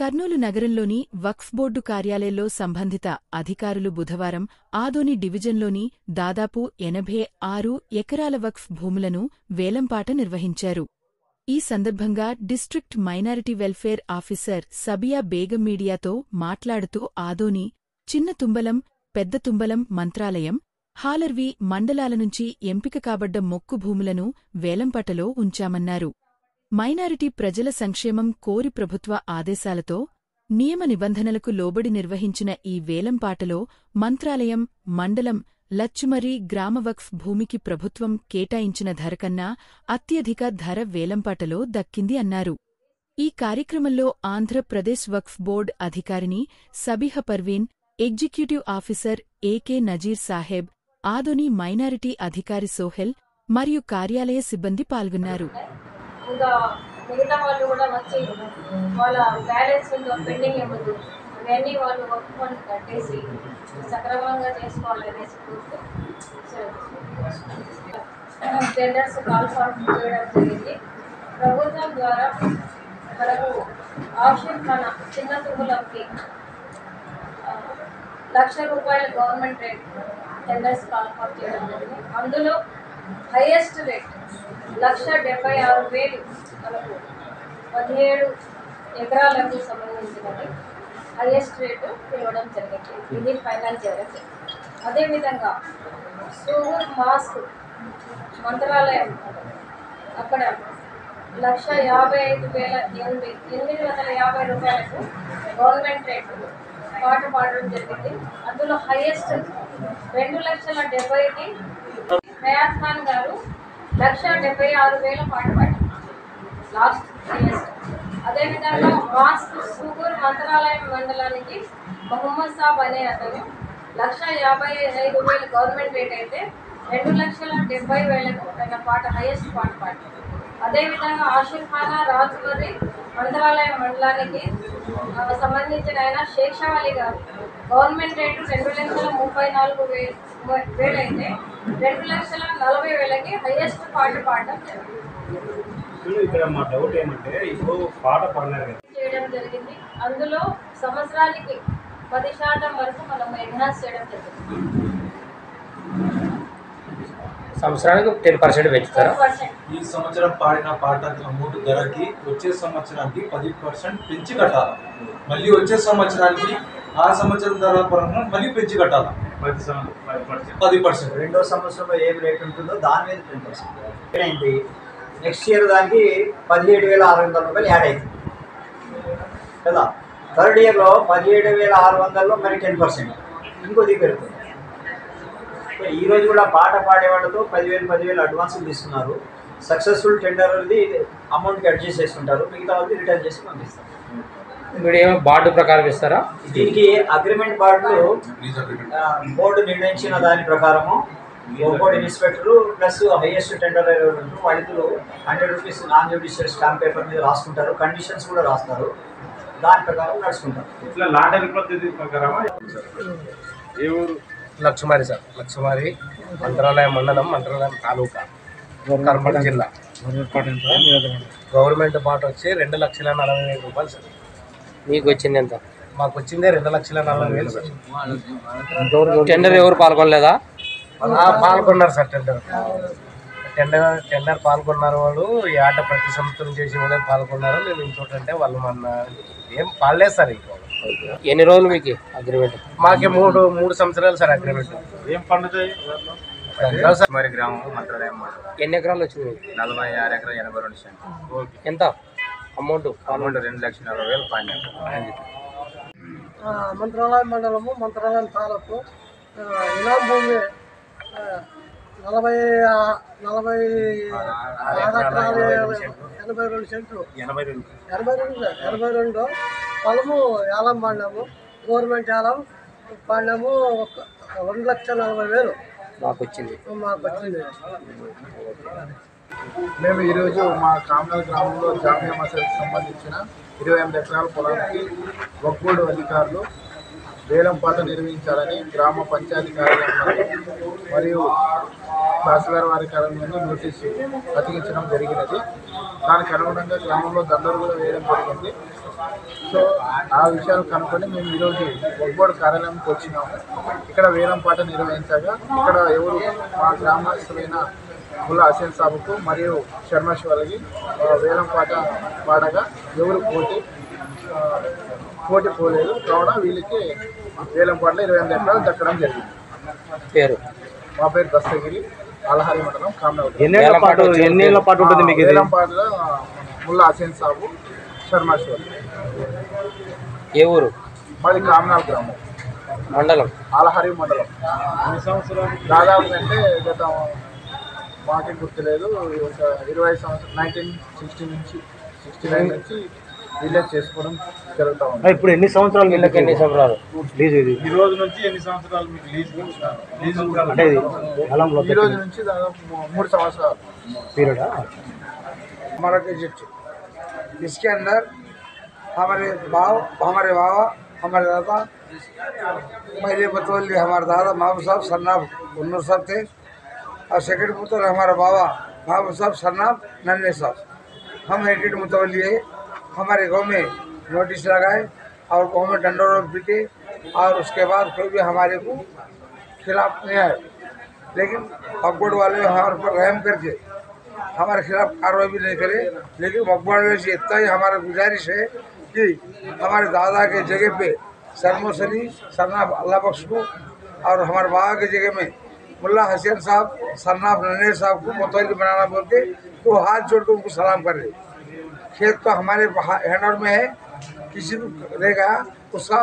కర్నూలు నగరంలోని వక్ఫ్ బోర్డు కార్యాలయంలో సంబంధిత అధికారులు బుధవారం ఆదోని డివిజన్లోని దాదాపు 86 ఎకరాల వక్ఫ్ భూములను వేలంపాట నిర్వహించారు. ఈ సందర్భంగా district minority welfare officer Sabiya Begum మీడియాతో మాట్లాడుతూ ఆదోని, చిన్న తుంబలం, పెద్ద తుంబలం మంత్రాలయం, హాలర్వి మండలాల నుంచి ఎంపిక కాబడ్డ మొక్కు భూములను వేలంపాటలో ఉంచామన్నారు. మైనారిటీ ప్రజల సంక్షేమం కోరి ప్రభుత్వ ఆదేశాలతో నియమ నిబంధనలకు లోబడి నిర్వహించిన ఈ వేలంపాటలో మంత్రాలయం మండలం లచ్చుమర్రి గ్రామ వక్ఫ్ భూమికి ప్రభుత్వం కేటాయించిన ధర కన్నా అత్యధిక ధర వేలంపాటలో దక్కింది అన్నారు. ఈ కార్యక్రమంలో ఆంధ్రప్రదేశ్ వక్ఫ్ బోర్డ్ అధికారిని Sabiha Parveen, executive officer A K Nazeer Saheb, Adoni minority అధికారి సోహెల్ మరియు కార్యాలయ సిబ్బంది పాల్గొన్నారు. ఇంకా మిగతా వాళ్ళు కూడా వచ్చి వాళ్ళ బ్యాలెన్స్ పెండింగ్ ఇవ్వదు, ఇవన్నీ వాళ్ళు వర్క్ ఫండ్ కట్టేసి సక్రమంగా చేసుకోవాలనేసి టెండర్స్ కాల్ ఫార్మ్ చేయడం జరిగింది. ప్రభుత్వం ద్వారా మనకు ఆప్షన్ ఖానా చిన్న తుమ్ములకి ₹1,00,000 government rate tenders call form చేయడం జరిగింది. అందులో హైయెస్ట్ రేట్ 1,76,000 మనకు 17 ఎకరాలకు సంబంధించినది హైయెస్ట్ రేటు ఇవ్వడం జరిగింది. ఇది ఫైనల్ జరిగింది. అదేవిధంగా సూగూర్ మాస్క్ మంత్రాలయం అక్కడ ₹1,55,850 గవర్నమెంట్ రేటు పాట పాడడం జరిగింది. అందులో హైయెస్ట్ 2,70,000కి హయాత్ ఖాన్ గారు 1,76,000 పాట పాడారు లాస్ట్ హైయెస్ట్. అదేవిధంగా మాస్క్ సూగూర్ మంత్రాలయం మండలానికి మొహమ్మద్ సాబ్ అనే అతను 1,55,000 గవర్నమెంట్ రేట్ అయితే 2,70,000 ఆయన పాట హైయెస్ట్ పాట పాడారు. అదేవిధంగా ఆషిర్ఖానా రాజువర్రి మంత్రాలయం మండలానికి సంబంధించిన ఆయన షేక్ షావలి గారు గవర్నమెంట్ రేటు 2,34,000 అయితే 2,40,000కి హైయెస్ట్ పాట పాడడం చేయడం జరిగింది. అందులో సంవత్సరానికి 10% వరకు మనం ఎన్హాన్స్ చేయడం జరిగింది. సంవత్సరానికి 10% పెంచుతారా? ఈ సంవత్సరం పాడిన పాట అమౌంట్ ధరకి వచ్చే సంవత్సరానికి 10% పెంచి కట్టాలి. మళ్ళీ వచ్చే సంవత్సరానికి ఆ సంవత్సరం ధర పరంగా మళ్ళీ పెంచి కట్టాలి 10%. రెండో సంవత్సరంలో ఏం రేట్ ఉంటుందో దాని మీద 10% అయింది. నెక్స్ట్ ఇయర్ దానికి ₹17,600 యాడ్ అవుతుంది కదా. థర్డ్ ఇయర్లో 17,600లో మరి 10% ఇంకోది పెరుగుతుంది. ఈరోజు కూడా పాట పాడేవాళ్ళతో 10,000 అడ్వాన్స్ తీసుకున్నారు. సక్సెస్ఫుల్ టెండర్ది అమౌంట్కి అడ్జస్ట్ చేసుకుంటారు, మిగతా వాళ్ళకి రిటర్న్ చేసి పంపిస్తారు. ఇప్పుడు ఏమో బార్డు ప్రకారం ఇస్తారా? దీనికి అగ్రిమెంట్ బోర్డు నిర్ణయించిన దాని ప్రకారము board inspector plus highest tender వాళ్ళిద్దరు ₹100 నాన్ జ్యుడిషియల్ స్టాంప్ పేపర్ మీద రాసుకుంటారు, కండిషన్స్ కూడా రాస్తారు, దాని ప్రకారం నడుచుకుంటారు. ఇట్లా లాటరీ పద్ధతి ప్రకారమా? ఏ ఊరు? లక్ష్మారి సార్, లక్ష్మారి మంత్రాలయం మండలం, మంత్రాలయం తాలూకా, కర్నూలు జిల్లా. గవర్నమెంట్ పాట వచ్చి ₹2,40,40,000 సార్. మీకు వచ్చింది ఎంత? మాకు వచ్చిందే ₹2,40,40,000 సార్. టెండర్ ఎవరు పాల్గొనలేదా? పాల్గొన్నారు సార్. టెండర్ పాల్గొన్నారు వాళ్ళు. ఈ ఆట ప్రతి సంవత్సరం చేసి వాళ్ళే పాల్గొన్నారు. మేము ఇంకోటంటే వాళ్ళు మన ఏం పాడలేదు సార్. ఇంకో ఎన్ని రోజులు మీకు అగ్రిమెంట్? మాకే మూడు సంవత్సరాలు సార్ అగ్రిమెంట్. ఏం పండుతాయి? మరి గ్రామం మంత్రాలయం మండలం. ఎన్ని ఎకరాలు వచ్చింది? 46 ఎకరాలు 82 సెంట్లు. ఎంత అమౌంట్? ₹2,40,000 పాడినారు. మంత్రాలయం మండలము, మంత్రాలయం తాలూకు ఇనాం భూమి 82 సెంట్లు, 82 పొలము ఏలం పాడినాము. గవర్నమెంట్ ఏలం పాడినాము. 2,40,000 మాకు వచ్చింది. మేము ఈరోజు మా కామనల్ గ్రామంలో జామియా మసీద్కి సంబంధించిన 28 ఎకరాల పొలానికి వక్ఫ్ బోర్డు అధికారులు వేలంపాట నిర్వహించాలని గ్రామ పంచాయతీ కార్యాలయంలో మరియు తహసీల్దార్ వారి కార్యాలయంలో నోటీసు అతికించడం జరిగినది. దానికి అనుగుణంగా గ్రామంలో దండలు కూడా వేయడం జరిగింది. సో ఆ విషయాలు కనుక్కొని మేము ఈరోజు వక్బోర్డు కార్యాలయంకి వచ్చినాము. ఇక్కడ వేలంపాట నిర్వహించగా ఇక్కడ ఎవరు మా గ్రామస్తులైన ముల్లా హసీన్ సాబుకు మరియు శర్మ శివలకి వేలంపాట పాడగా ఎవరు పోటీ పోలేదు. కావున వీళ్ళకి వేలంపాటలో 28 ఎకరాలు దక్కడం జరిగింది. పేరు మా పేరు దస్తగిరి, అలహారి మండలం, కామనగర్. ఎన్నేళ్ల పాటు ఉంటుంది మీకు ఇది? వేలంపాటలో ముల్లా హసీన్ సాబు, శర్మ శివల్. ఏ ఊరు? మాది కామనాల్ గ్రామం, మండలం అలహారి మండలం. దాదాపు అంటే గత మాకే గుర్తులేదు, ఒక 20 సంవత్సరాలు 1969 నుంచి విలేజ్ చేసుకోవడం జరుగుతూ ఉంది. ఇప్పుడు ఎన్ని సంవత్సరాలు? వీళ్ళకి ఎన్ని సంవత్సరాలు లీజ్? ఇది ఈ రోజు నుంచి ఎన్ని సంవత్సరాలు మీకు లీజ్ అంటే ఈ రోజు నుంచి దాదాపు 3 సంవత్సరాలు పీరియడ్. हमारा प्रोजेक्ट इसके अंदर हमारे बाबा हमारे दादा पहले बतौली हमारे दादा महबूब साहब सरनाब उन्नूर साहब थे और सेकंड पुत्र हमारा बाबा महबूब साहब सरनाब नन्हे साहब। हम एडिट मुतवली है, हमारे गांव में नोटिस लगाए और गांव में डंडोर पीटे और उसके बाद कोई भी हमारे को खिलाफ नहीं आए, लेकिन वक्फ वाले हमारे पर रहम करके हमारे खिलाफ कार्रवाई भी नहीं करे। लेकिन वक्फ वाले से इतना ही हमारा गुजारिश है कि हमारे दादा के जगह पे सरमोसली सरनाब अल्लाह बख्श को और हमारे बाबा के जगह में मुल्ला हसन साहब सरनाब नन्हे साहब को मुतवल्ली बनाना बोल के तो हाथ जोड़ कर उनको सलाम कर रहे। खेत तो हमारे हैंडर में है, किसी को रहेगा उसका